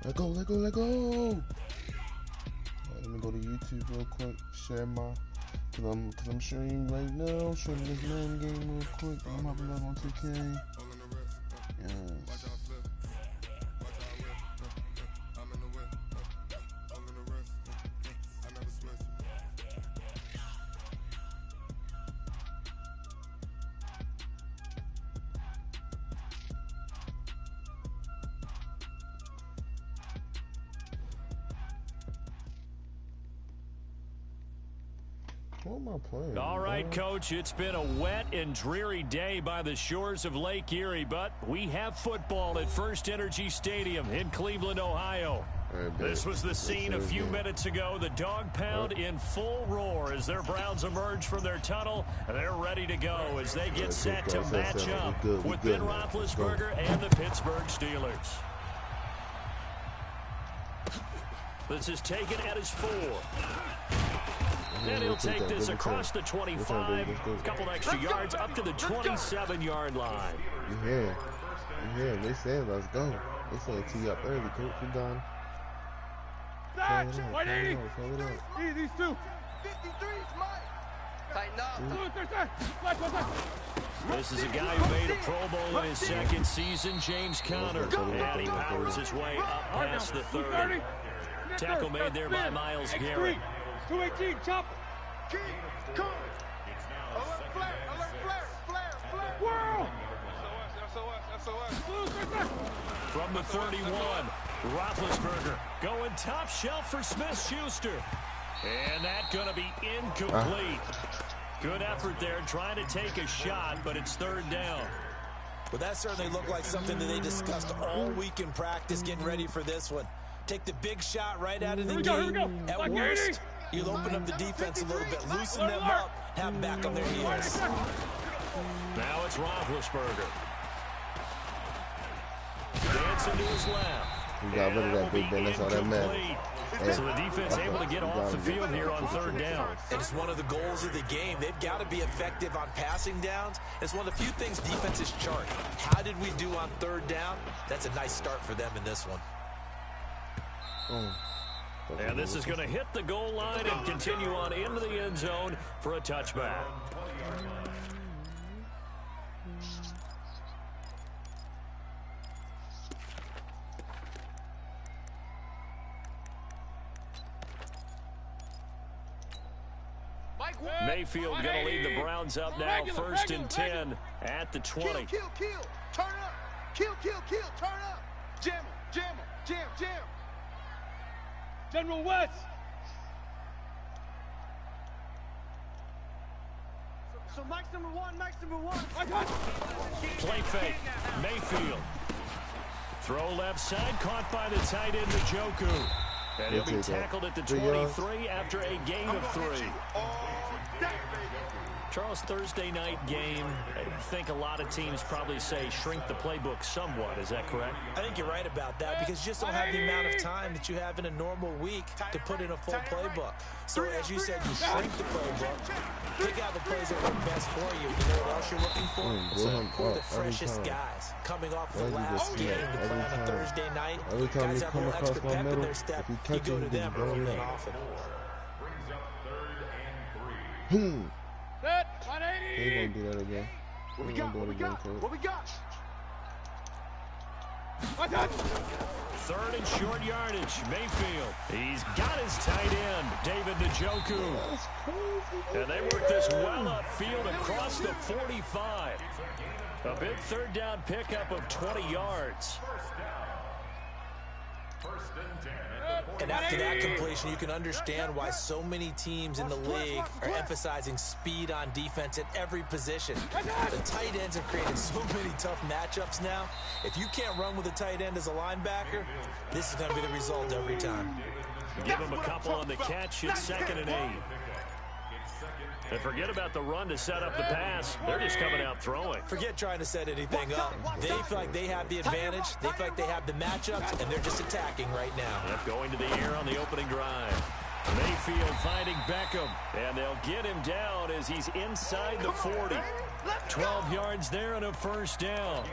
Let go, let go, let go. Right, let me go to YouTube real quick. Share my, cause I'm sharing right now. Sharing this Madden game real quick. I'm hopping up on 2K. Yes. What am I playing? All right, Coach, it's been a wet and dreary day by the shores of Lake Erie, but we have football at First Energy Stadium in Cleveland, Ohio. This was the scene a few minutes ago. The dog pound in full roar as their Browns emerge from their tunnel. They're ready to go as they get set to match up with Ben Roethlisberger and the Pittsburgh Steelers. This is taken at his 4. And he'll take this across the 25, a couple extra yards up to the 27-yard line. Yeah, they said let's go. They said tee up early, coach. You done? These two. 53's Mike. Tighten up. This is a guy who made a Pro Bowl in his second season, James Conner. And he powers his way up past the 30. Tackle made there by Myles Garrett. 218, chop. Keep, come. Alert flare, flare. Whirl. SOS. From the 31, Roethlisberger going top shelf for Smith-Schuster. And that's going to be incomplete. Good effort there trying to take a shot, but it's third down. Well, that certainly looked like something that they discussed all week in practice getting ready for this one. Take the big shot right out of the gate. At worst, you'll open up the defense a little bit, loosen them up, have them back on their heels. Now it's Roethlisberger. Dancing to his left. You got rid of that big Ben. That's all that matters. Hey, so the defense able to get off the field here on third down. And it's one of the goals of the game. They've got to be effective on passing downs. It's one of the few things defenses chart. How did we do on third down? That's a nice start for them in this one. And this is going to hit the goal line and continue on into the end zone for a touchback. Mayfield going to lead the Browns up now, first and 10 at the 20. Kill. Turn up. Kill. Turn up. Jam. General West. So Mike's number one. I got it. Play fake. Mayfield. Throw left side, caught by the tight end, Njoku. And he'll be tackled at the 23 after a gain of 3. Charles, Thursday night game, I think a lot of teams probably say shrink the playbook somewhat. Is that correct? I think you're right about that because you just don't have the amount of time that you have in a normal week to put in a full playbook. So as you said, you shrink the playbook, pick out the plays that work best for you. You know what else you're looking for? Who are the freshest guys coming off the last game to play on a Thursday night? Guys have a little extra pep in their step. You go to them early and often. Set, 180. They gonna do that again. What we got? Third and short yardage. Mayfield. He's got his tight end, David Njoku. And they work this well upfield across the 45. A big third down pickup of 20 yards. And after that completion, you can understand why so many teams in the league are emphasizing speed on defense at every position. The tight ends have created so many tough matchups now. If you can't run with a tight end as a linebacker, this is going to be the result every time. Give him a couple on the catch. It's 2nd and 8. And forget about the run to set up the pass. They're just coming out throwing. Forget trying to set anything up. They feel like they have the advantage. They feel like they have the matchups, and they're just attacking right now. Yep, going to the air on the opening drive. Mayfield finding Beckham, and they'll get him down as he's inside the 40. 12 yards there and a first down.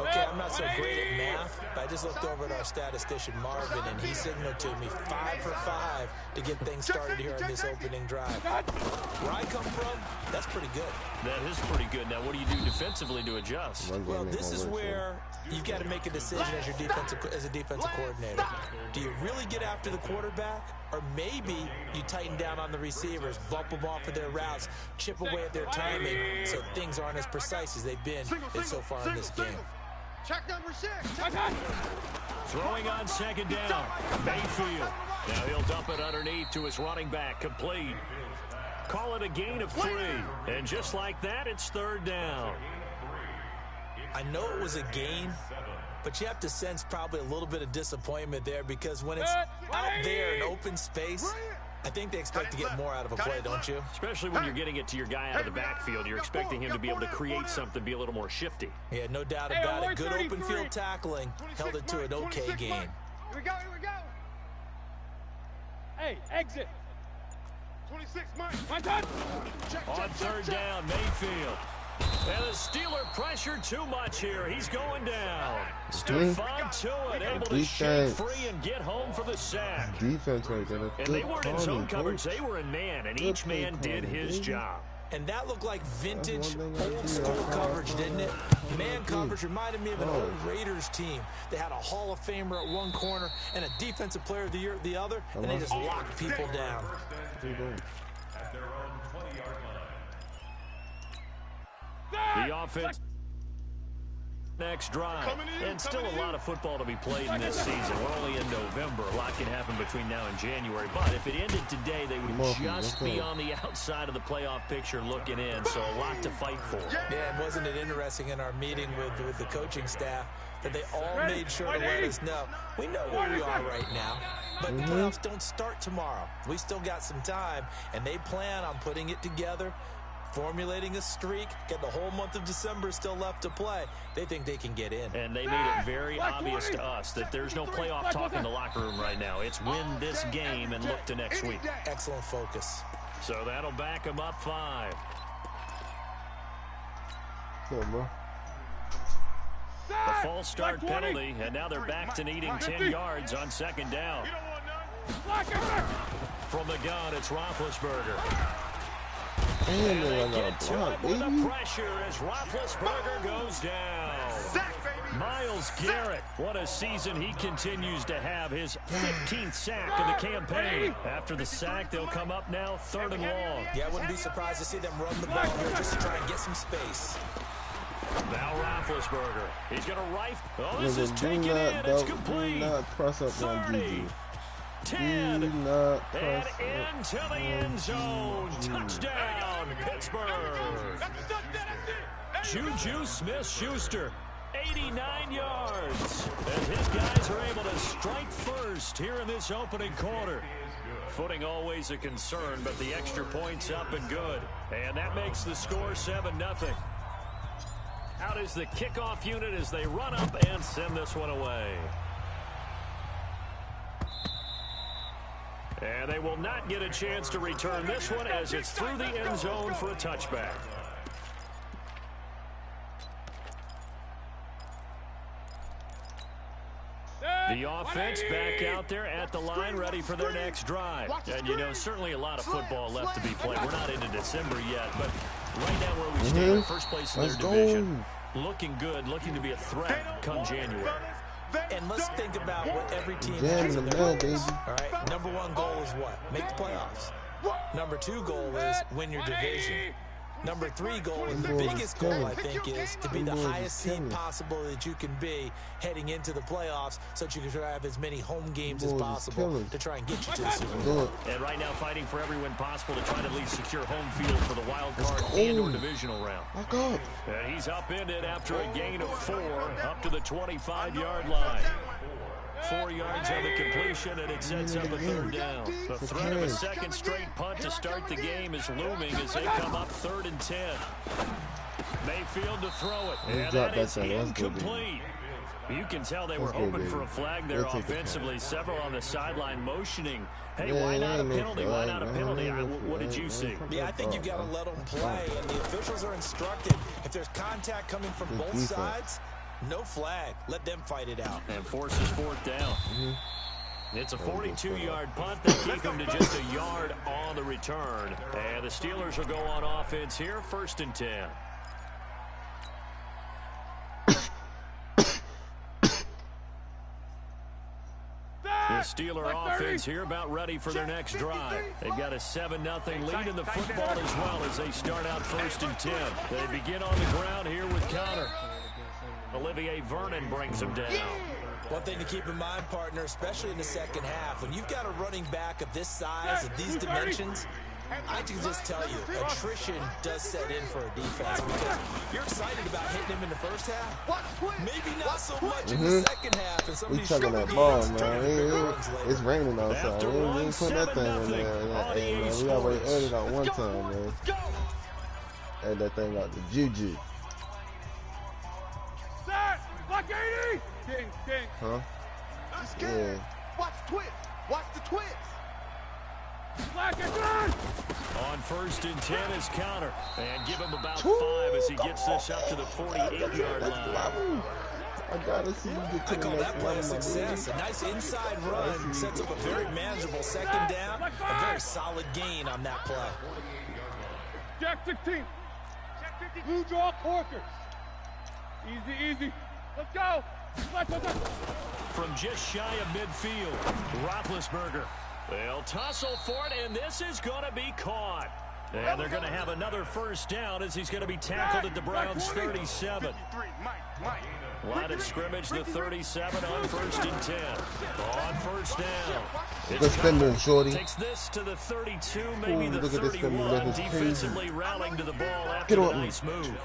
Okay, I'm not so great at math, but I just looked over at our statistician, Marvin, and he signaled to me 5 for 5 to get things started here on this opening drive. Where I come from, that's pretty good. That is pretty good. Now, what do you do defensively to adjust? Well, this is where you've got to make a decision as a defensive coordinator. Do you really get after the quarterback? Or maybe you tighten down on the receivers, bump them off of their routes, chip away at their timing so things aren't as precise as they've been so far in this game. Check number 6. Throwing on second down. Mayfield. Now he'll dump it underneath to his running back. Complete. Call it a gain of 3. And just like that, it's third down. I know it was a gain, but you have to sense probably a little bit of disappointment there because when it's out there in open space, I think they expect to get more out of a play, don't you? Especially when you're getting it to your guy out of the backfield. You're expecting him to be able to create something, be a little more shifty. Yeah, no doubt about it. Good open field tackling held it to an okay gain. Here we go, here we go. Hey, exit. 26, Mike. My turn. On third down, Mayfield. And the Steeler pressure too much here. He's going down. Stephon Tuitt able to shake free and get home for the sack. Defense right there. And they weren't in zone coverage. They were in man, and each man did his job. And that looked like vintage, old-school coverage, didn't it? Man coverage reminded me of an old Raiders team. They had a Hall of Famer at one corner and a Defensive Player of the Year at the other, and they just locked people down. The offense next drive. And still a lot of football to be played in this season. We're only in November. A lot can happen between now and January. But if it ended today, they would just be on the outside of the playoff picture looking in. So a lot to fight for. Yeah, and wasn't it interesting in our meeting with the coaching staff that they all made sure to let us know, we know where we are right now, but the playoffs don't start tomorrow. We still got some time, and they plan on putting it together, formulating a streak, get the whole month of December still left to play. They think they can get in. And they made it very obvious to us that there's no playoff talk in the locker room right now. It's win this game and look to next week. Excellent focus. So that'll back them up 5. Come on, bro. The false start penalty, and now they're back to needing 10 yards on second down. From the gun, it's Roethlisberger. And they get to it with the pressure as Roethlisberger goes down. Myles Garrett, what a season he continues to have. His 15th sack of the campaign. After the sack, they'll come up now 3rd and long. Yeah, I wouldn't be surprised to see them run the ball here just to try and get some space. Now Roethlisberger. He's going to rifle. Oh, this is taken in. It's complete. Do not press up on 30. 10. And into the end zone. Touchdown, Pittsburgh. Juju Smith-Schuster, 89 yards. And his guys are able to strike first here in this opening quarter. Footing always a concern, but the extra point's up and good. And that makes the score 7-0. Out is the kickoff unit as they run up and send this one away. And they will not get a chance to return this one as it's through the end zone for a touchback. The offense back out there at the line, ready for their next drive. And, you know, certainly a lot of football left to be played. We're not into December yet, but right now where we stand, first place in their division, looking good, looking to be a threat come January. And let's think about what every team has in their goals. All right, number 1 goal is what? Make the playoffs. Number 2 goal is win your division. Number 3 goal, and the biggest goal, I think, is to be the highest seed possible that you can be heading into the playoffs so that you can have as many home games as possible to try and get you to the Super Bowl. And right now fighting for every win possible to try to at least secure home field for the wild card and or divisional round. And he's upended after a gain of 4 up to the 25-yard line. 4 yards on the completion, and it sets up a 3rd down. The threat of a second straight punt to start the game is looming as they come up 3rd and 10. Mayfield to throw it, and that is incomplete. You can tell they were hoping for a flag there offensively. Several on the sideline motioning, hey, why not a penalty? Why not a penalty? What did you see? Yeah, I think you've got to let them play, and the officials are instructed if there's contact coming from both sides, No flag. Let them fight it out. And forces fourth down. It's a 42-yard punt. They keep him to just a yard on the return. And the Steelers will go on offense here, 1st and 10. The Steeler offense here about ready for their next drive. They've got a 7-0 lead in the football as well as they start out 1st and 10. They begin on the ground here with Connor. Olivier Vernon brings them down. One thing to keep in mind, partner, especially in the second half, when you've got a running back of this size, of these dimensions, I can just tell you, attrition does set in for a defense because you're excited about hitting him in the first half. Maybe not so much in the second half. And some of these chucking that ball, man. It's raining outside. We ain't putting that thing in there. Hey, man, we already added out one time, man. Add that thing out to Juju. Block 80! King. Huh? Yeah. Watch the twist. Watch the twist. On 1st and 10 is Connor. And give him about 5 as he gets this up to the 48-yard line. I gotta see you get to I call that play a success. A nice inside run sets up a very manageable second down. A very solid gain on that play. Jack 16. Blue draw Corkers. Easy. Let's go. From just shy of midfield, Roethlisberger. They'll tussle for it, and this is going to be caught. And they're going to have another first down as he's going to be tackled at the Browns' 37. Line of scrimmage, the 37 on 1st and 10. On 1st down. Good spending, shorty. Takes this to the 32, maybe the 31. Defensively rallying to the ball after a nice move.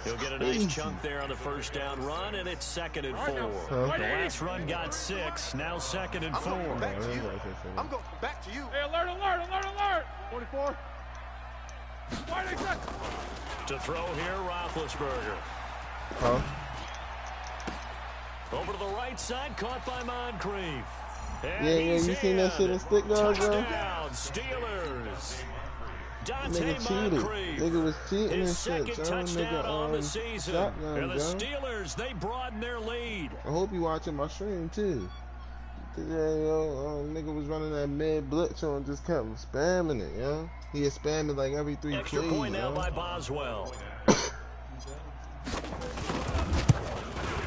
He'll get a nice chunk there on the first down run, and it's 2nd and 4. The last run got 6, now 2nd and 4. I'm going back to you. Hey, alert. 44. To throw here, Roethlisberger. Huh? Over to the right side, caught by Moncrief. Yeah, you seen that shit in stick guards, bro? Touchdown, Steelers. Nigga cheated. Nigga was cheating and shit. Second touchdown on the season. And the Steelers, they broaden their lead. I hope you watching my stream too. Yeah, nigga was running that mid blitz and just kept spamming it, yo. He is spamming like every 3 plays. Extra point now by Boswell.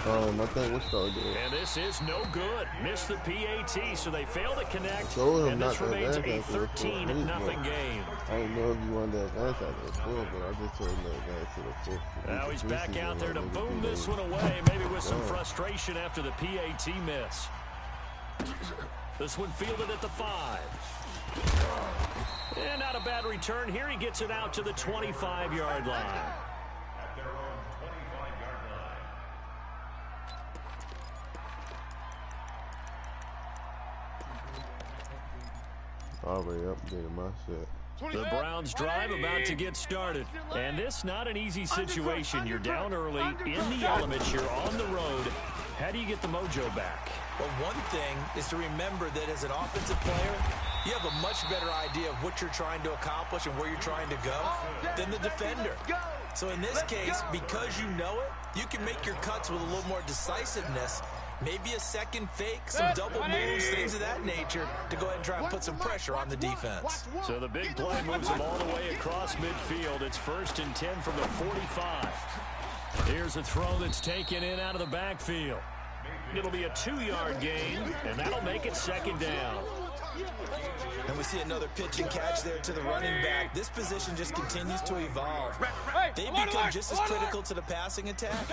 I think we'll start there. And this is no good. Missed the PAT, so they fail to connect. And this remains a 13-0 game. I don't know if you wanted to advance out of the fourth, but I just told him to advance to the fifth. Now he's back out there to boom this one away, maybe with some frustration after the PAT miss. This one fielded at the 5. And not a bad return here. He gets it out to the 25-yard line. Already updated my shit. The Browns drive about to get started. And this not an easy situation. You're down early, in the elements, you're on the road. How do you get the mojo back? Well, one thing is to remember that as an offensive player, you have a much better idea of what you're trying to accomplish and where you're trying to go than the defender. So in this case, because you know it, you can make your cuts with a little more decisiveness. Maybe a second fake, some double moves, things of that nature to go ahead and try and put some pressure on the defense. So the big play moves them all the way across midfield. It's 1st and 10 from the 45. Here's a throw that's taken in out of the backfield. It'll be a 2-yard gain, and that'll make it 2nd down. And we see another pitch and catch there to the running back. This position just continues to evolve. They become just as critical to the passing attack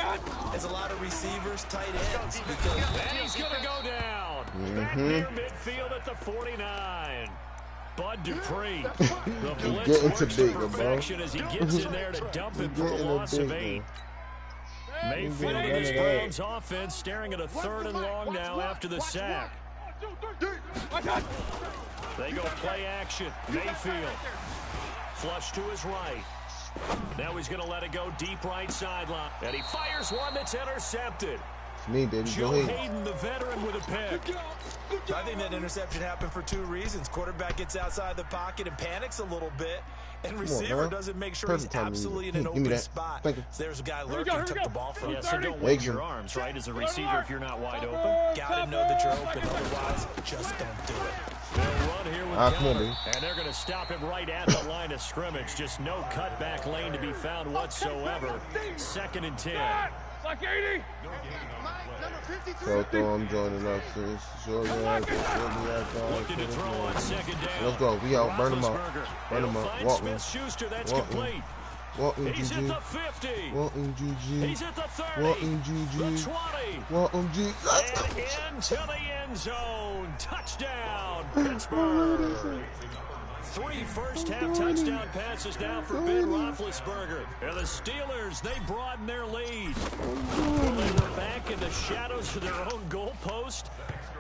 as a lot of receivers, tight ends. Because he's going to go down. Back near midfield at the 49. Bud Dupree. The blitz works to perfection as he gets in there to dump him for a loss of 8. Mayfield and his Browns offense staring at a 3rd and long now after the sack. They go play action. Mayfield. Flush to his right. Now he's going to let it go deep right sideline. And he fires one that's intercepted. Me, baby. Joe Hayden, the veteran, with a pick. I think that interception happened for 2 reasons. Quarterback gets outside the pocket and panics a little bit, and receiver doesn't make sure he's absolutely in an open spot. So there's a guy lurking, took the ball from him. Yeah, so don't wave your arms, right, as a receiver if you're not wide open. Got to know that you're open, otherwise just don't do it. They'll run here with Geller, and they're going to stop him right at the line of scrimmage. Just no cutback lane to be found whatsoever. 2nd and 10. Like 80. So I'm joining us. Looking to throw on 2nd down. Let's go. We out. Burn them out. Burn them out. Walton. Smith-Schuster, that's complete. Walton, He's at the 50. Walton, GG. He's at the 30. Walton, GG. The 20. Walton, GG. And into the end zone. Touchdown, Pittsburgh. 3 first-half touchdown passes now for Ben Roethlisberger. And the Steelers, they broaden their lead. Well, they were back in the shadows of their own goalpost,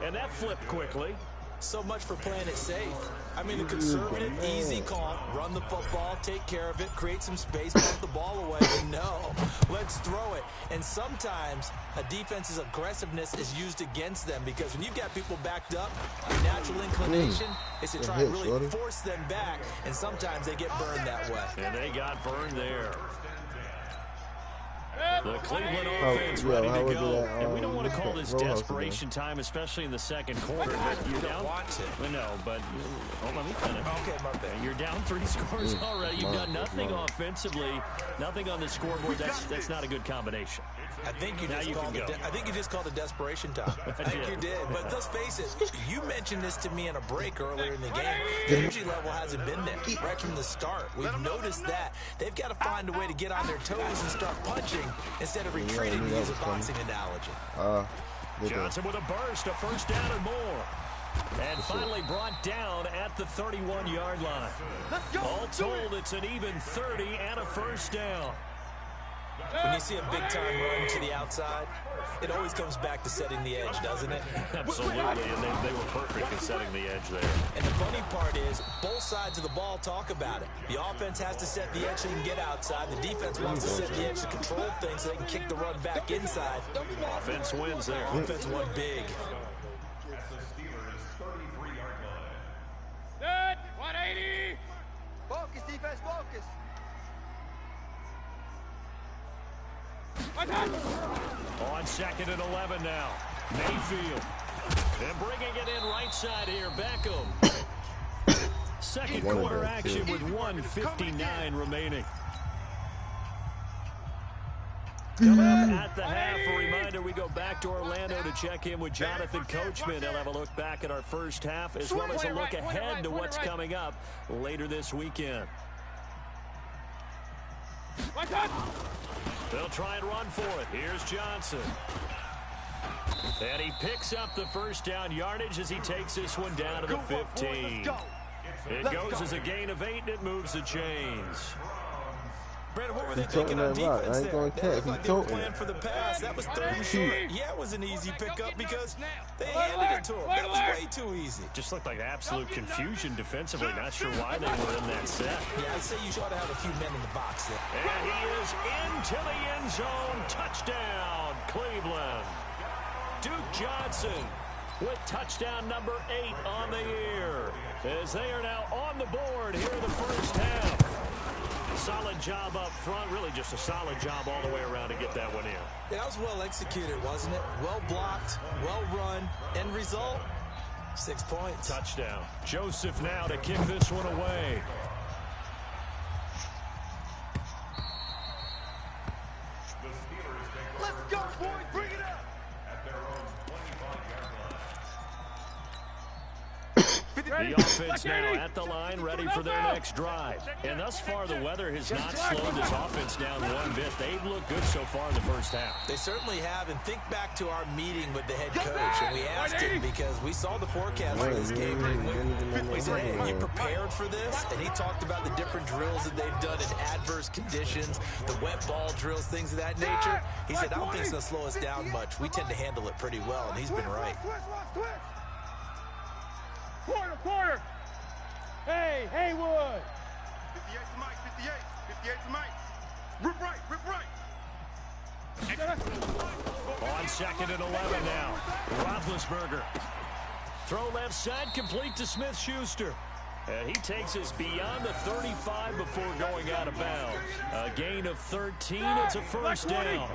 and that flipped quickly. So much for playing it safe. I mean, the conservative, easy call, run the football, take care of it, create some space, put the ball away. And no, let's throw it. And sometimes a defense's aggressiveness is used against them because when you've got people backed up, your natural inclination is to try and really force them back. And sometimes they get burned that way. And they got burned there. The Cleveland offense ready to go. And we don't want to call this desperation time, especially in the 2nd quarter. But you're down. No, but let me finish. Okay, my bad. You're down 3 scores already. You've done nothing offensively, nothing on the scoreboard. That's not a good combination. I think you just called it desperation time. I think you did. But let's face it, you mentioned this to me in a break earlier in the game. The energy level hasn't been there right from the start. We've noticed that. They've got to find a way to get on their toes and start punching instead of retreating, to use a boxing analogy. Johnson with a burst, a first down and more. And finally brought down at the 31-yard line. All told, it's an even 30 and a first down. When you see a big-time run to the outside, it always comes back to setting the edge, doesn't it? Absolutely, and they were perfect in setting the edge there. And the funny part is, both sides of the ball talk about it. The offense has to set the edge so you can get outside. The defense wants to set the edge to control things so they can kick the run back inside. Offense wins there. Offense won big. Good. 180. Focus, defense, focus. On 2nd and 11 now. Mayfield. And bringing it in right side here. Beckham. 2nd quarter action with 1:59 remaining. Coming up at the half, a reminder, we go back to Orlando to check in with Jonathan Coachman. He'll have a look back at our first half as well as a look ahead to what's coming up later this weekend. They'll try and run for it. Here's Johnson. And he picks up the first down yardage as he takes this one down to the 15. It goes as a gain of 8, and it moves the chains. Brandon, what were they thinking on defense there? They looked like they were playing for the pass. That was 3rd and short. Yeah, it was an easy pickup because they handed it to him. That was way too easy. Just looked like absolute confusion defensively. Not sure why they were in that set. Yeah, I'd say you ought to have a few men in the box there. And he is into the end zone. Touchdown, Cleveland. Duke Johnson with touchdown number 8 on the year, as they are now on the board here in the first half. Solid job up front, really just a solid job all the way around to get that one in. Yeah, that was well executed, wasn't it? Well blocked, well run, end result, 6 points. Touchdown. Joseph now to kick this one away. Let's go, boys, bring it up. The offense now at the line, ready for their next drive. And thus far, the weather has not slowed this offense down one bit. They've looked good so far in the first half. They certainly have. And think back to our meeting with the head coach. And we asked him, because we saw the forecast for this game. We said, hey, are you prepared for this? And he talked about the different drills that they've done in adverse conditions, the wet ball drills, things of that nature. He said, I don't think it's going to slow us down much. We tend to handle it pretty well, and he's been right. Quarter. Hey, Haywood. 58 to Mike, 58 to Mike. Rip right. On 2nd and 11 now. Roethlisberger. Throw left side, complete to Smith-Schuster. And he takes us beyond the 35 before going out of bounds. A gain of 13. It's a first down.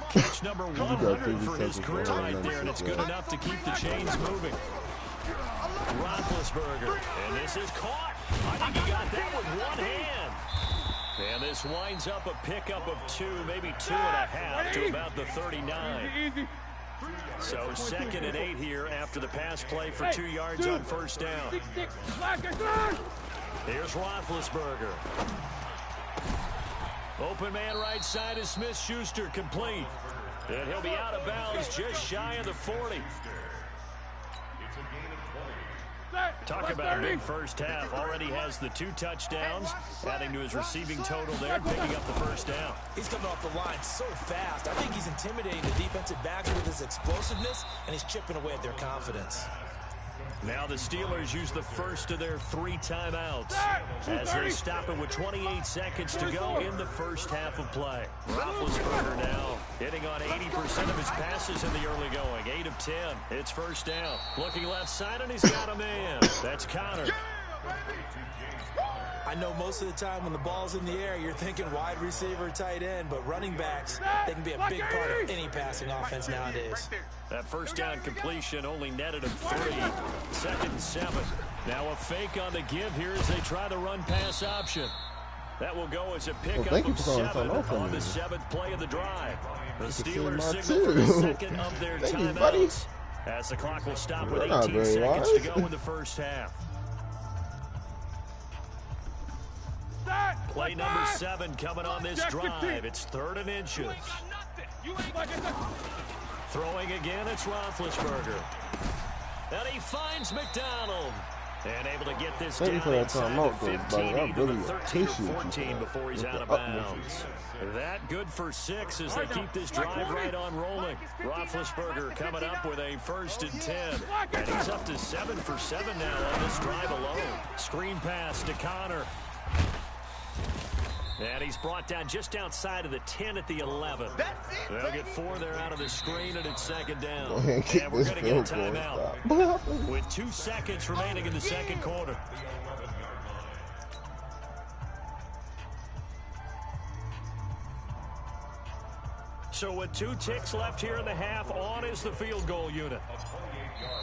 Catch number 100 for his career right there, and it's good enough to keep the chains moving. Roethlisberger, and this is caught. I think he got that with one hand. And this winds up a pickup of 2, maybe 2.5 to about the 39. So 2nd and 8 here after the pass play for 2 yards on first down. Here's Roethlisberger. Open man right side is Smith-Schuster, complete. And he'll be out of bounds just shy of the 40. Talk about a big first half. Already has the 2 touchdowns, adding to his receiving total there, picking up the first down. He's coming off the line so fast. I think he's intimidating the defensive backs with his explosiveness, and he's chipping away at their confidence. Now the Steelers use the first of their 3 timeouts as they stop it with 28 seconds to go in the first half of play. Roethlisberger now hitting on 80% of his passes in the early going. 8 of 10. It's first down. Looking left side, and he's got a man. That's Connor. I know most of the time when the ball's in the air, you're thinking wide receiver, tight end, but running backs, they can be a big part of any passing offense nowadays. That first down completion only netted him 3. 2nd and 7. Now a fake on the give here as they try the run-pass option. That will go as a pickup of 7 on the 7th play of the drive. The Steelers signal for the 2nd of their timeouts as the clock will stop with 18 seconds to go in the first half. Play number 7 coming on this drive. It's 3rd and inches. Throwing again, it's Roethlisberger. And he finds McDonald. And able to get this down inside the 15, even the 13 or 14 before he's out of bounds. That good for 6 as they keep this drive right on rolling. Roethlisberger coming up with a 1st and 10. And he's up to 7 for 7 now on this drive alone. Screen pass to Connor. And he's brought down just outside of the 10 at the 11. They'll get 4 there out of the screen, and it's 2nd down. And we're going to get a timeout with 2 seconds remaining in the second quarter. So with 2 ticks left here in the half, on is the field goal unit.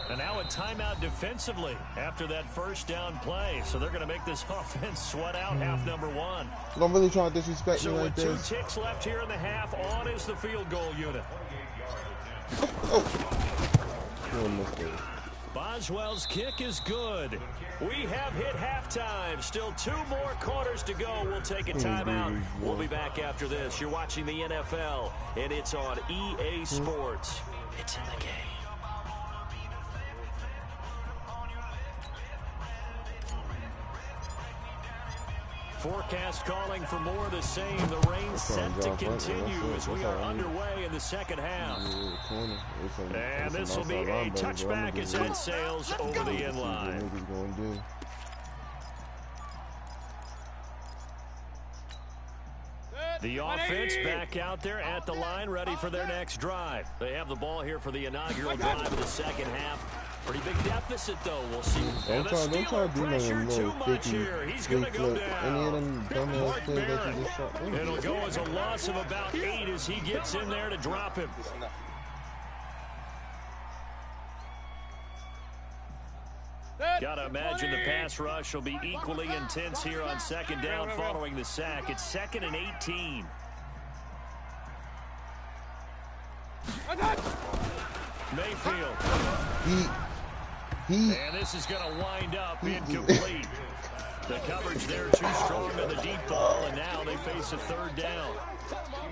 And now a timeout defensively after that first down play. So they're going to make this offense sweat out half number 1. I'm really trying to disrespect me like this. So with 2 ticks left here in the half, on is the field goal unit. Boswell's kick is good. We have hit halftime. Still 2 more quarters to go. We'll take a timeout. We'll be back after this. You're watching the NFL, and it's on EA Sports. It's in the game. Forecast calling for more of the same. The rain set to continue as we are underway in the second half. And this will be a touchback as it sails over the end line. The offense back out there at the line, ready for their next drive. They have the ball here for the inaugural drive of the second half. Pretty big deficit, though. We'll see. Don't try to do nothing too much here. He's going to go down. Any of them dumbass plays that you just shot. It'll go as a loss of about 8 as he gets in there to drop him. Got to imagine the pass rush will be equally intense here on 2nd down following the sack. It's 2nd and 18. Mayfield. And this is going to wind up incomplete. The coverage there too strong on the deep ball, and now they face a 3rd down.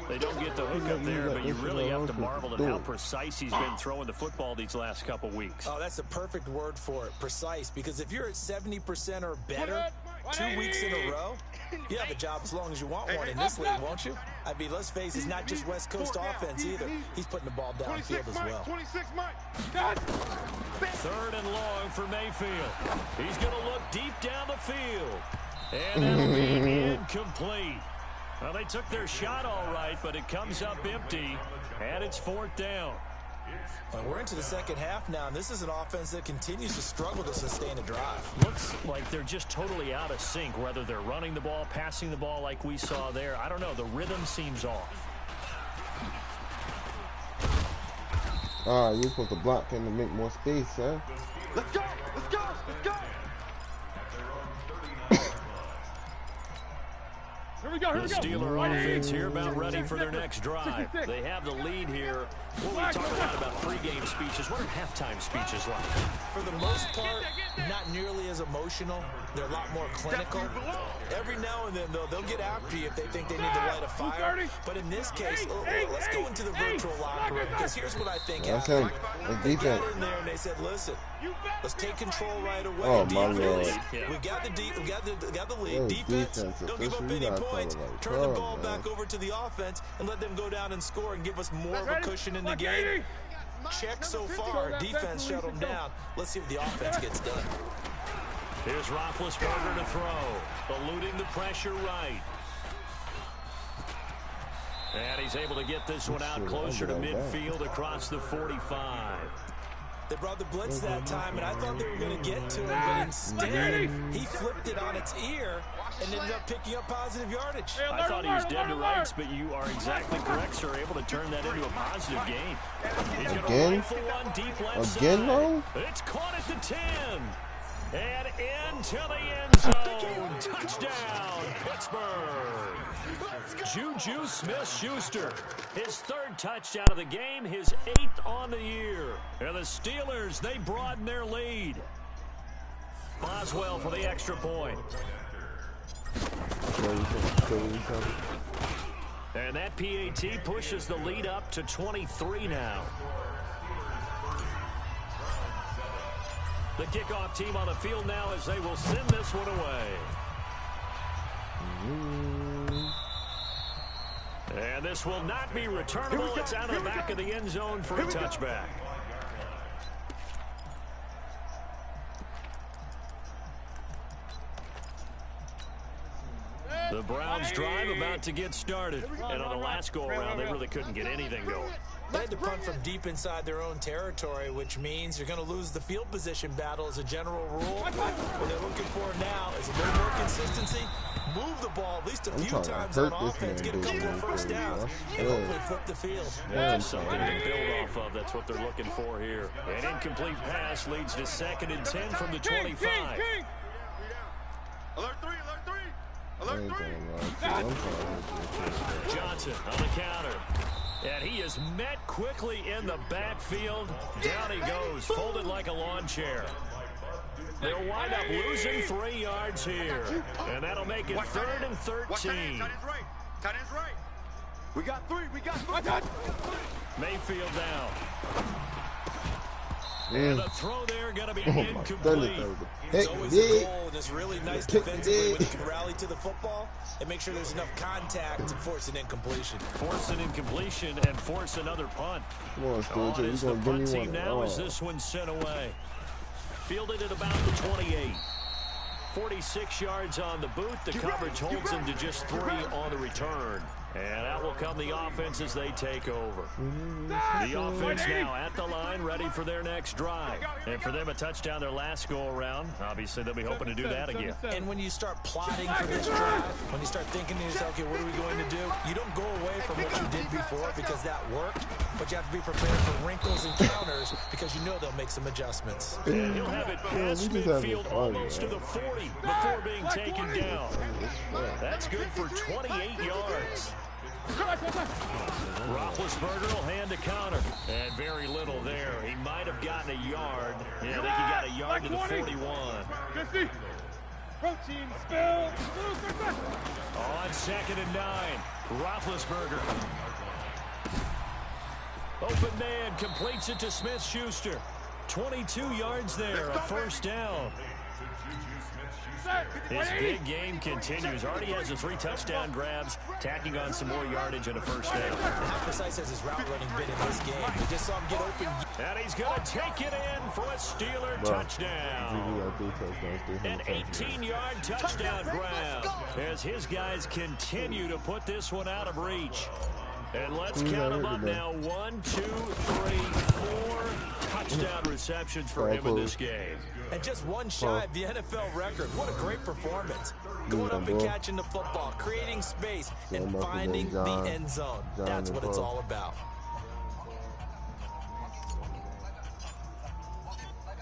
They don't get the hook up there, but you really have to marvel at how precise he's been throwing the football these last couple weeks. Oh, that's the perfect word for it, precise, because if you're at 70% or better 2 weeks in a row, you have a job as long as you want one in this league, won't you? I mean, let's face it, it's not just West Coast offense either. He's putting the ball downfield as well. 3rd and long for Mayfield. He's going to look deep down the field. And that'll be incomplete. Well, they took their shot all right, but it comes up empty, and it's 4th down. And we're into the second half now, and this is an offense that continues to struggle to sustain a drive. Looks like they're just totally out of sync, whether they're running the ball, passing the ball like we saw there. I don't know. The rhythm seems off. All right, you're supposed to block him to make more space, huh? Let's go! Let's go! Let's go! Here we go, here we The go. Steeler offense here about ready for their next drive. They have the lead here. What we talk about pregame speeches, what are halftime speeches like? For the most part, not nearly as emotional. They're a lot more clinical. Every now and then, though, they'll get after you if they think they need to light a fire. But in this case, let's go into the virtual locker room, because here's what I think happened. They got in there and they said, listen, let's take control right away. Oh, my Lord. We got the lead. Defense, don't give up any points. Turn the ball back over to the offense and let them go down and score and give us more of a cushion in the game. Check so far. Defense shut them down. Let's see if the offense gets done. Here's Roethlisberger to throw, eluding the pressure right. And he's able to get this one out closer to midfield across the 45. They brought the blitz that time, and I thought they were going to get to him, but instead, he flipped it on its ear and ended up picking up positive yardage. I thought he was dead to rights, but you are exactly correct, sir. Able to turn that into a positive gain. He's going to rifle one deep left side. Though? It's caught at the 10. And into the end zone. Touchdown, Pittsburgh. Juju Smith-Schuster, his 3rd touchdown of the game, his 8th on the year. And the Steelers, they broaden their lead. Boswell for the extra point. And that PAT pushes the lead up to 23 now. The kickoff team on the field now as they will send this one away. And this will not be returnable. It's out of the back of the end zone for a touchback. The Browns drive about to get started. And on the last go-around, they really couldn't get anything going. They had to punt from deep inside their own territory, which means you're going to lose the field position battle as a general rule. What they're looking for now is a little more consistency. Move the ball at least a few times on offense. Get a couple of first downs. And hopefully flip the field. Just something to build off of. That's what they're looking for here. An incomplete pass leads to 2nd and 10 from the 25. Alert 3, alert 3. Alert 3. Johnson on the counter. And he is met quickly in the backfield. Down he goes, folded like a lawn chair. They'll wind up losing 3 yards here. And that'll make it 3rd and 13. Tight end's right. Tight end's right. We got 3. We got 3. Mayfield down. And the throw there going to be incomplete. It's always a goal, and it's really nice defensively when you can rally to the football and make sure there's enough contact to force an incompletion. Force an incompletion and force another punt. Come on, Sturgeon. Is the punt team now as this one's sent away. Fielded at about the 28. 46 yards on the boot. The coverage holds him to just 3 on the return. And out will come the offense as they take over. The offense now at the line, ready for their next drive. And for them, a touchdown their last go-around. Obviously, they'll be hoping to do that again. And when you start plotting for this drive, when you start thinking to yourself, okay, what are we going to do? You don't go away from what you did before because that worked, but you have to be prepared for wrinkles and counters because you know they'll make some adjustments. And he'll have it past midfield almost to the 40 before being taken down. That's good for 28 yards. Roethlisberger will hand a counter. And very little there. He might have gotten a yard. Yeah, I think he got a yard to the 41. Protein spill. On 2nd and 9. Roethlisberger. Open man completes it to Smith-Schuster. 22 yards there, a first down. His big game continues. Already has the 3 touchdown grabs, tacking on some more yardage and a first down. How precise has his route running been in this game? We just saw him get open. And he's going to take it in for a Steeler touchdown. An 18-yard touchdown grab. as his guys continue to put this one out of reach. And let's count them up now. 1, 2, 3, 4 touchdown receptions for him in this game. And just one shy of the NFL record. What a great performance. Going up and catching the football, creating space, and finding the end zone. That's what it's all about.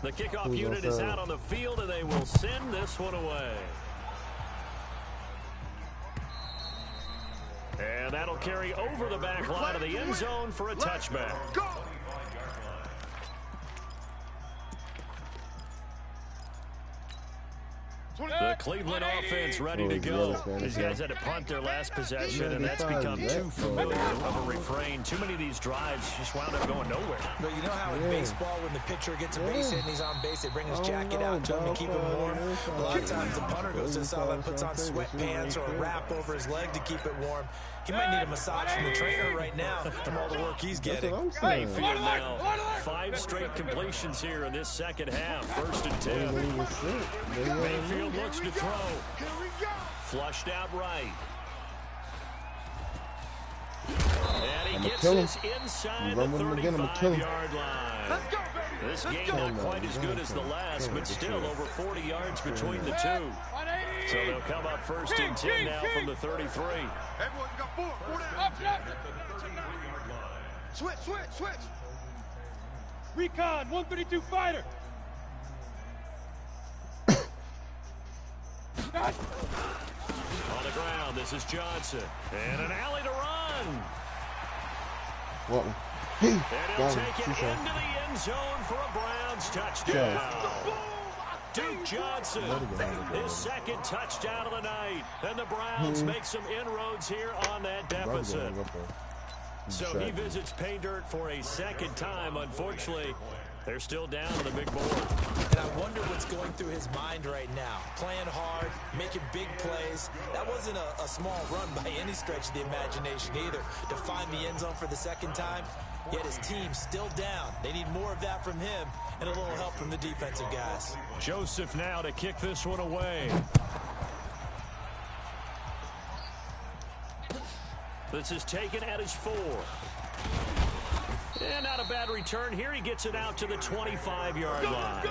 The kickoff unit is out on the field, and they will send this one away. And that'll carry over the back line of the end zone for a touchback. The Cleveland offense ready to go. These guys had to punt their last possession, and that's become too familiar of a refrain. Too many of these drives just wound up going nowhere. But you know how in baseball, when the pitcher gets a base hit and he's on base, they bring his jacket out to him to keep him warm? A lot of times the punter goes to the sideline, puts on sweatpants or a wrap over his leg to keep it warm. He might need a massage from the trainer right now from all the work he's getting. Mayfield now. 5 straight completions here in this second half. 1st and 10. Mayfield looks to throw. Flushed out right. And he gets this inside the 35-yard line. This game not quite as good as the last, but still over 40 yards between the two. So they'll come up 1st and 10 now from the 33. Everyone got 4 down. Switch. Recon, 132 fighter. On the ground, this is Johnson. And an alley to run. And he'll take it into the end zone for a Browns touchdown. Duke Johnson, his 2nd touchdown of the night. And the Browns make some inroads here on that deficit. So he visits pay dirt for a 2nd time. Unfortunately, they're still down on the big board. And I wonder what's going through his mind right now. Playing hard, making big plays. That wasn't a small run by any stretch of the imagination either. To find the end zone for the 2nd time, yet his team's still down. They need more of that from him and a little help from the defensive guys. Joseph now to kick this one away. This is taken at his 4. And not a bad return here. He gets it out to the 25-yard line.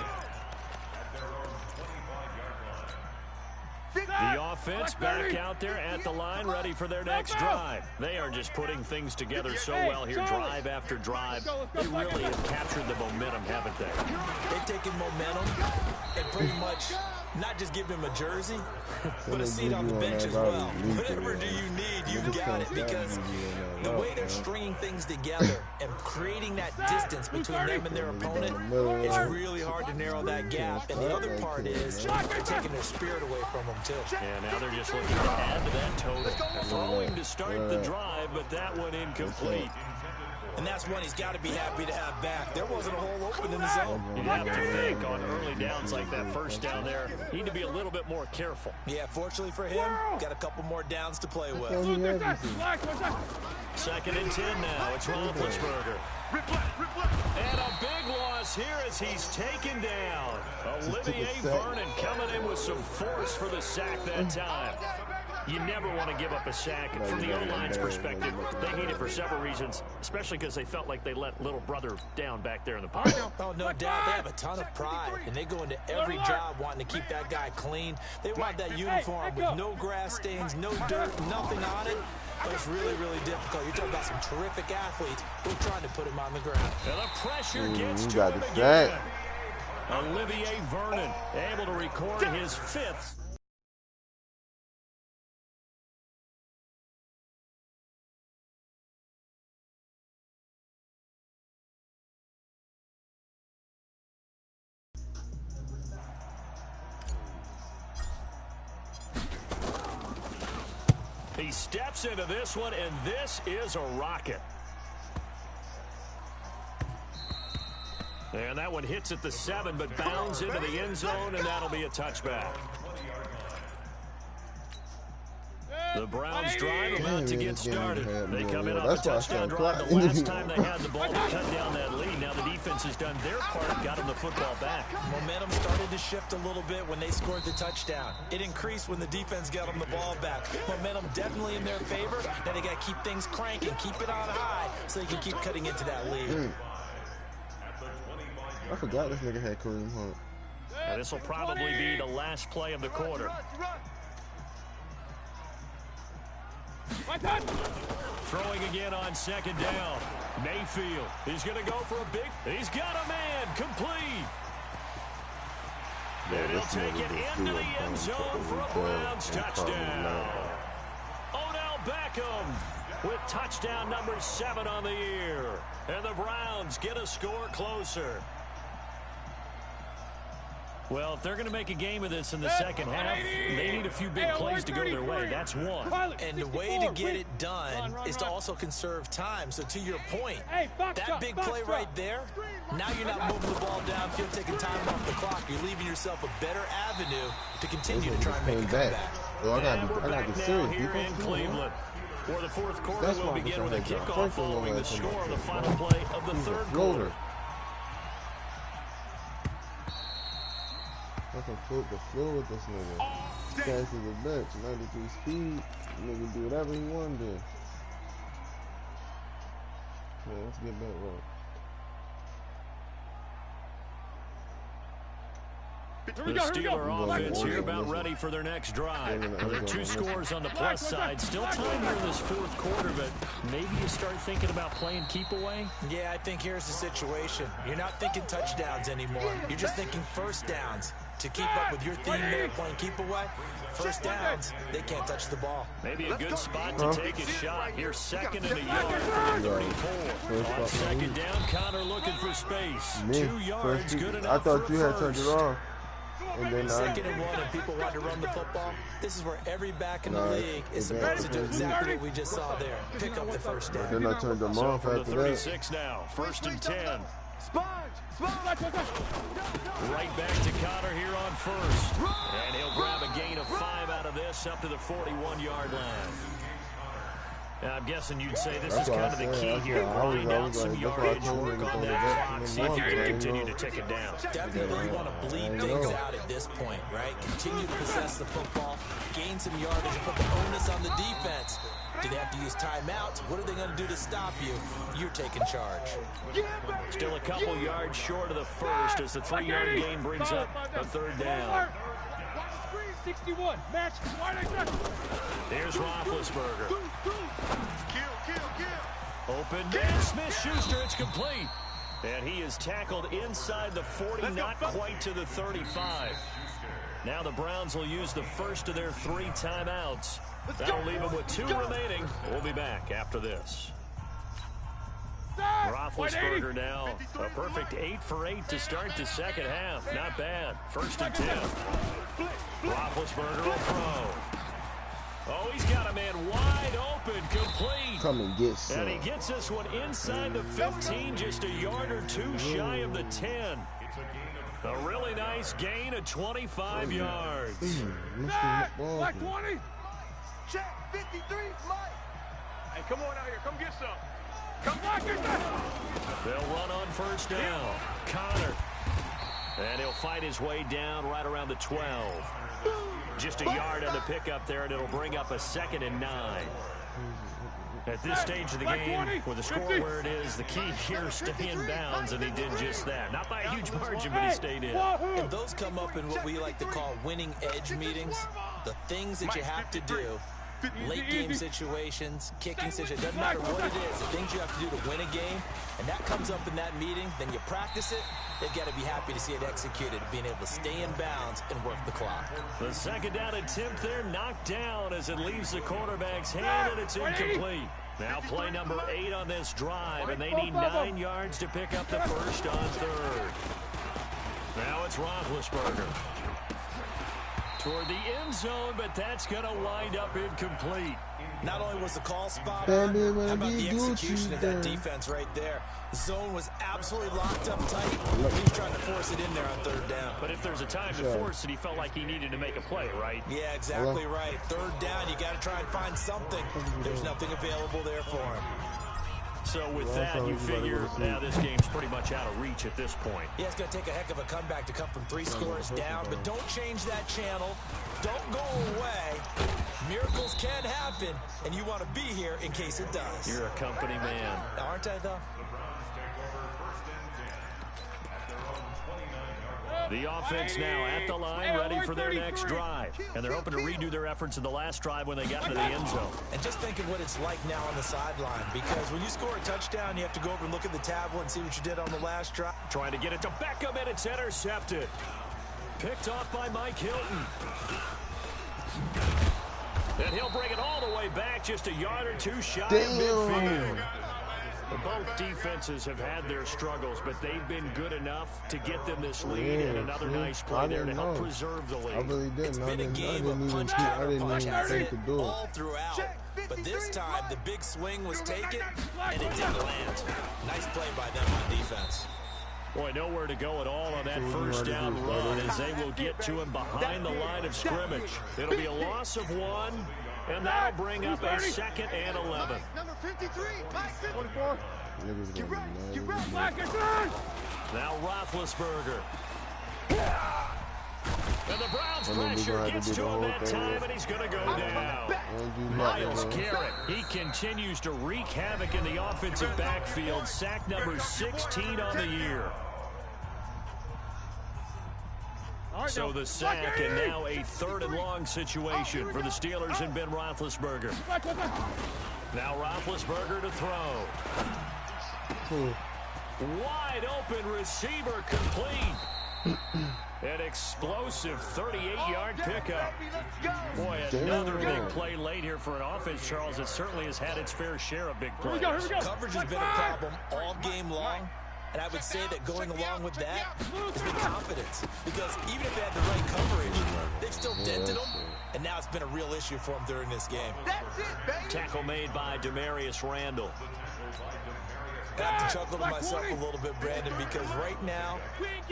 The offense back out there at the line, ready for their next drive. They are just putting things together so well here, drive after drive. They really have captured the momentum, haven't they? They've taken momentum and pretty much not just give him a jersey, but a seat on the bench as well. Whatever do you need, you've got it, because the way they're stringing things together and creating that distance between them and their opponent, it's really hard to narrow that gap. And the other part is they're taking their spirit away from them, too. And now they're just looking to add to that total. Throwing to start the drive, but that one incomplete. And that's one he's got to be happy to have back. There wasn't a hole open in the zone. You have to think on early downs like that, 1st down there, you need to be a little bit more careful. Yeah, fortunately for him, got a couple more downs to play with. 2nd and 10 now. It's Roethlisberger. And a big loss here as he's taken down. Olivier Vernon coming in with some force for the sack that time. You never want to give up a sack. From the O-line's perspective, they hate it for several reasons, especially because they felt like they let little brother down back there in the pocket. Oh, no doubt. They have a ton of pride, and they go into every job wanting to keep that guy clean. They want that uniform with no grass stains, no dirt, nothing on it. But it's really, really difficult. You're talking about some terrific athletes who are trying to put him on the ground. And the pressure gets to him again. Olivier Vernon able to record his 5th. He steps into this one, and this is a rocket. And that one hits at the 7, but bounds into the end zone, and that'll be a touchback. The Browns drive about to get started. They come in off a touchdown drive the last time they had the ball to cut down that lead. Now the defense has done their part, got them the football back. Momentum started to shift a little bit when they scored the touchdown. It increased when the defense got them the ball back. Momentum definitely in their favor. Now they got to keep things cranking, keep it on high so they can keep cutting into that lead. I forgot this nigga had Kareem Hunt. This will probably be the last play of the quarter. Throwing again on second down. Mayfield is going to go for a big. He's got a man complete. And he'll take it into the end zone for a Browns touchdown. Odell Beckham with touchdown number 7 on the year. And the Browns get a score closer. Well, if they're going to make a game of this in the second half, they need a few big plays to go their way. That's one. And the way to get it done is to also conserve time. So to your point, that big play right there, now you're not moving the ball downfield, taking time off the clock. You're leaving yourself a better avenue to continue to try and make a comeback. Well, I got to be serious. Here in Cleveland. For the fourth quarter, we'll begin with a kickoff following the score on the final play of the third quarter. I can float the floor with this nigga. Fast as a bitch, 93 speed. Nigga do whatever he want to do. Yeah, let's get back right. The Steeler offense here about ready for their next drive. There are 2 scores on the plus side. Still time here in this fourth quarter, but maybe you start thinking about playing keep away? Yeah, I think here's the situation. You're not thinking touchdowns anymore. You're just thinking first downs. To keep up with your theme there, playing keep away, first downs, they can't touch the ball. Maybe a good spot to take a shot. Here, second and a yard for the 34. On second down, Connor looking for space. 2 yards, good enough. I thought you had turned it off. And then second and 1, and people want to run the football. This is where every back in the league is supposed to do exactly what we just saw there. Pick up the first down. Then I turned them off after that. 36 now, first and 10. Right back to Connor here on first. And he'll grab a gain of 5 out of this up to the 41-yard line. Now, I'm guessing you'd say this is kind of the key here. Grind out some yardage, work on that clock, see if you can continue to tick it down. Definitely want to bleed things out at this point, right? Continue to possess the football, gain some yardage, and put the onus on the defense. Do they have to use timeouts? What are they going to do to stop you? You're taking charge. Still a couple yards short of the first as the 3-yard gain brings up a third down. 61. Match. Here's Roethlisberger. Open man, Smith-Schuster, it's complete. And he is tackled inside the 40, not quite to the 35. Now the Browns will use the first of their 3 timeouts. That'll leave them with 2 remaining. We'll be back after this. Roethlisberger now, a perfect 8 for 8 to start the second half. Not bad. First and 10. Roethlisberger will throw. Oh, he's got a man wide open, complete. Come and get some. And he gets this one inside the 15, just a yard or 2 shy of the 10. A really nice gain of 25 yards. Black 20. Check 53, Mike. Hey, come on out here. Come get some. Come back, get that. They'll run on first down. Connor. And he'll fight his way down right around the 12. Just a yard on the pickup there, and it'll bring up a 2nd and 9. At this stage of the game, with the score where it is, the key here is stay in bounds, and he did just that. Not by a huge margin, but he stayed in. And those come up in what we like to call winning edge meetings. The things that you have to do. Late game situations, kicking situations, doesn't matter what it is, the things you have to do to win a game, and that comes up in that meeting, then you practice it, they've got to be happy to see it executed, being able to stay in bounds and work the clock. The second down attempt there knocked down as it leaves the quarterback's hand, and it's incomplete. Now play number 8 on this drive, and they need 9 yards to pick up the first on third. Now it's Roethlisberger. toward the end zone, but that's going to wind up incomplete. Not only was the call spot on, how about the execution of that defense right there? The zone was absolutely locked up tight. He was trying to force it in there on third down. But if there's a time to force it, he felt like he needed to make a play, right? Yeah, exactly right. Third down, you got to try and find something. There's nothing available there for him. So with that, you figure now this game's pretty much out of reach at this point. Yeah, it's going to take a heck of a comeback to come from 3 scores down, but don't change that channel. Don't go away. Miracles can happen, and you want to be here in case it does. You're a company man. Aren't I, though? The offense now at the line, ready for their next drive. And they're hoping to redo their efforts in the last drive when they got into the end zone. And just think of what it's like now on the sideline, because when you score a touchdown, you have to go over and look at the tablet and see what you did on the last drive. Trying to get it to Beckham, and it's intercepted. Picked off by Mike Hilton. And he'll bring it all the way back, just a yard or two shy of midfield. Both defenses have had their struggles, but they've been good enough to get them this lead, and another nice play there to help preserve the lead. I really didn't. It's been a game of punch counter punch all throughout. But this time, the big swing was taken, and it didn't land. Nice play by them on defense. Boy, nowhere to go at all on that first down run as they will get to him behind the line of scrimmage. It'll be a loss of 1, and that'll bring up a 2nd and 11. Number 53, Mike 24. Now Roethlisberger. And the Browns pressure gets to him that time, and he's going to go down. Myles Garrett, he continues to wreak havoc in the offensive backfield. Sack number 16 on the year. So the sack, and now a 3rd and long situation for the Steelers and Ben Roethlisberger. Now Roethlisberger to throw. Wide open receiver complete. An explosive 38-yard pickup. Boy, another big play late here for an offense, Charles, that certainly has had its fair share of big plays. Coverage has been a problem all game long. And I would say that going along with that has been confidence. Because even if they had the right coverage, they've still dented them. And now it's been a real issue for them during this game. Tackle made by Demarius Randall. I have to chuckle to myself a little bit, Brandon, because right now,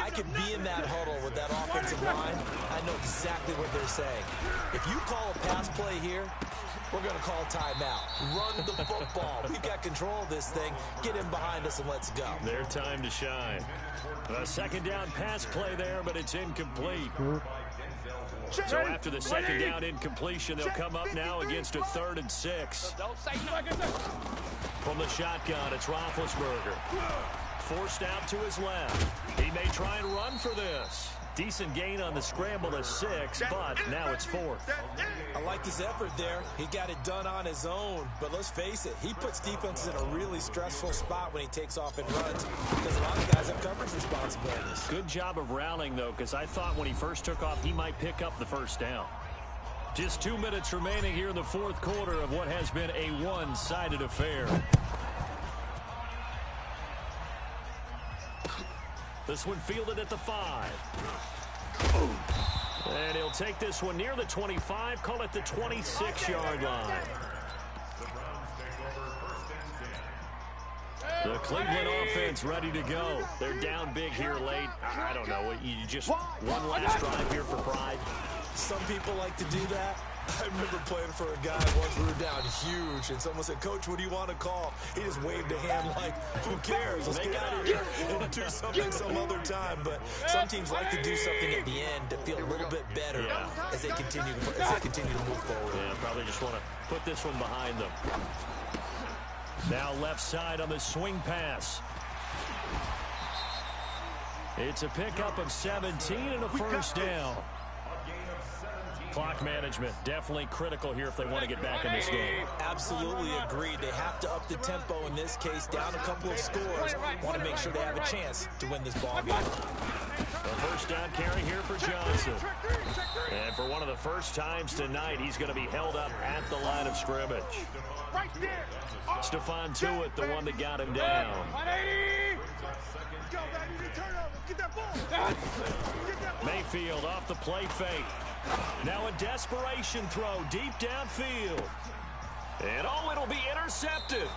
I could be in that huddle with that offensive line. I know exactly what they're saying. If you call a pass play here, we're going to call timeout. Run the football. We've got control of this thing. Get in behind us and let's go. Their time to shine. A 2nd down pass play there, but it's incomplete. So after the 2nd down incompletion, they'll come up now against a 3rd and 6. From the shotgun, it's Roethlisberger. Forced out to his left. He may try and run for this. Decent gain on the scramble to 6, but now it's 4th. I like his effort there. He got it done on his own. But let's face it, he puts defenses in a really stressful spot when he takes off and runs, because a lot of guys have coverage responsibilities. Good job of rallying, though, because I thought when he first took off, he might pick up the 1st down. Just 2 minutes remaining here in the 4th quarter of what has been a one-sided affair. This one fielded at the 5. And he'll take this one near the 25, call it the 26-yard line. The Cleveland offense ready to go. They're down big here late. I don't know. You just one last drive here for pride. Some people like to do that. I remember playing for a guy once. We were down huge, and someone said, "Coach, what do you want to call?" He just waved a hand like, "Who cares? Let's get out of here and do something some other time." But some teams like to do something at the end to feel a little bit better as they continue to move forward. Yeah, probably just want to put this one behind them. Now left side on the swing pass. It's a pickup of 17 and a 1st down. Clock management definitely critical here if they want to get back in this game. Absolutely agreed. They have to up the tempo in this case, down a couple of scores. Want to make sure they have a chance to win this ball game. A first down carry here for Johnson. And for one of the first times tonight, he's going to be held up at the line of scrimmage. Stephon Tuitt, the one that got him down. Mayfield off the play fake. Now a desperation throw deep downfield. And oh, it'll be intercepted.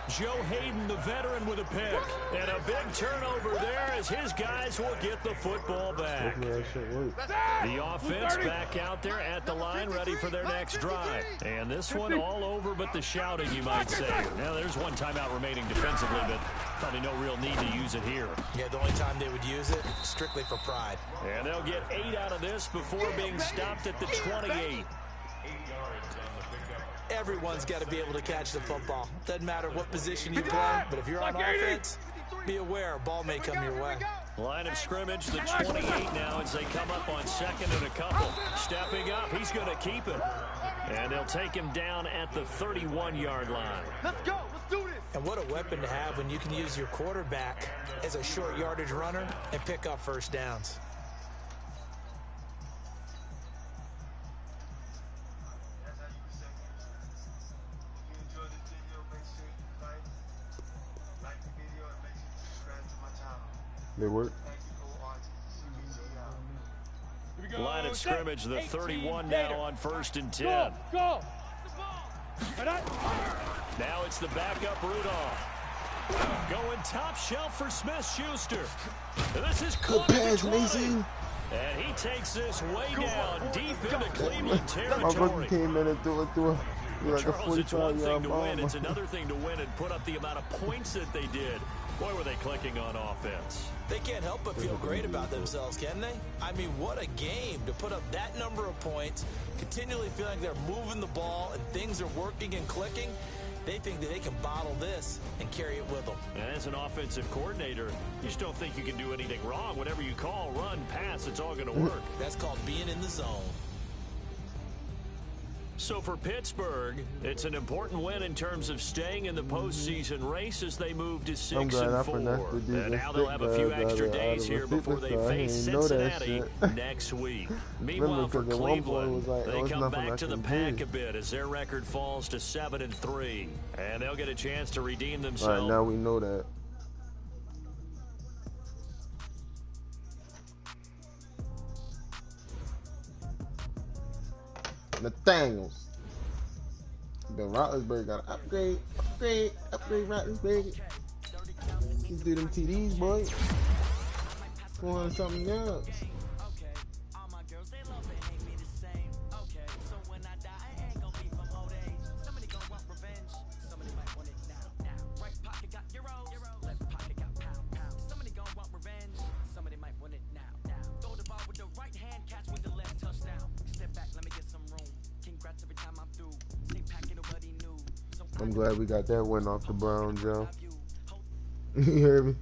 Joe Hayden, the veteran, with a pick. And a big turnover there as his guys will get the football back. The offense back out there at the line, ready for their next drive. And this one all over but the shouting, you might say. Now, there's one timeout remaining defensively, but probably no real need to use it here. Yeah, the only time they would use it, strictly for pride. And they'll get 8 out of this before being stopped at the 28. Everyone's got to be able to catch the football. Doesn't matter what position you play, but if you're on offense, be aware a ball may come your way. Line of scrimmage, the 28 now as they come up on second and a couple. Stepping up, he's going to keep it. And they'll take him down at the 31-yard line. Let's go. Let's do this. And what a weapon to have when you can use your quarterback as a short yardage runner and pick up first downs. They work. Line of scrimmage, the 31 now on 1st and 10. Go. Now it's the backup Rudolph. Going top shelf for Smith-Schuster. This is good pass, Mason. And he takes this way down deep into Cleveland territory. My brother came in and threw it through like a Charles, it's one thing to win. bomb. It's another thing to win and put up the amount of points that they did. Boy, were they clicking on offense. They can't help but feel great about themselves, can they? I mean, what a game to put up that number of points, continually feeling they're moving the ball and things are working and clicking. They think that they can bottle this and carry it with them. And as an offensive coordinator, you just don't think you can do anything wrong. Whatever you call, run, pass, it's all going to work. That's called being in the zone. So for Pittsburgh, it's an important win in terms of staying in the postseason race as they move to 6-4. And now they'll have a few extra days here before they face Cincinnati next week. Meanwhile, for Cleveland, they come back to the pack a bit as their record falls to 7-3. And they'll get a chance to redeem themselves. All right, now we know that. Nathaniels. Ben Roethlisberger got to upgrade Roethlisberger. Let's do them TDs, boy. Go on to something else. I'm glad we got that win off the Browns, yo. You hear me?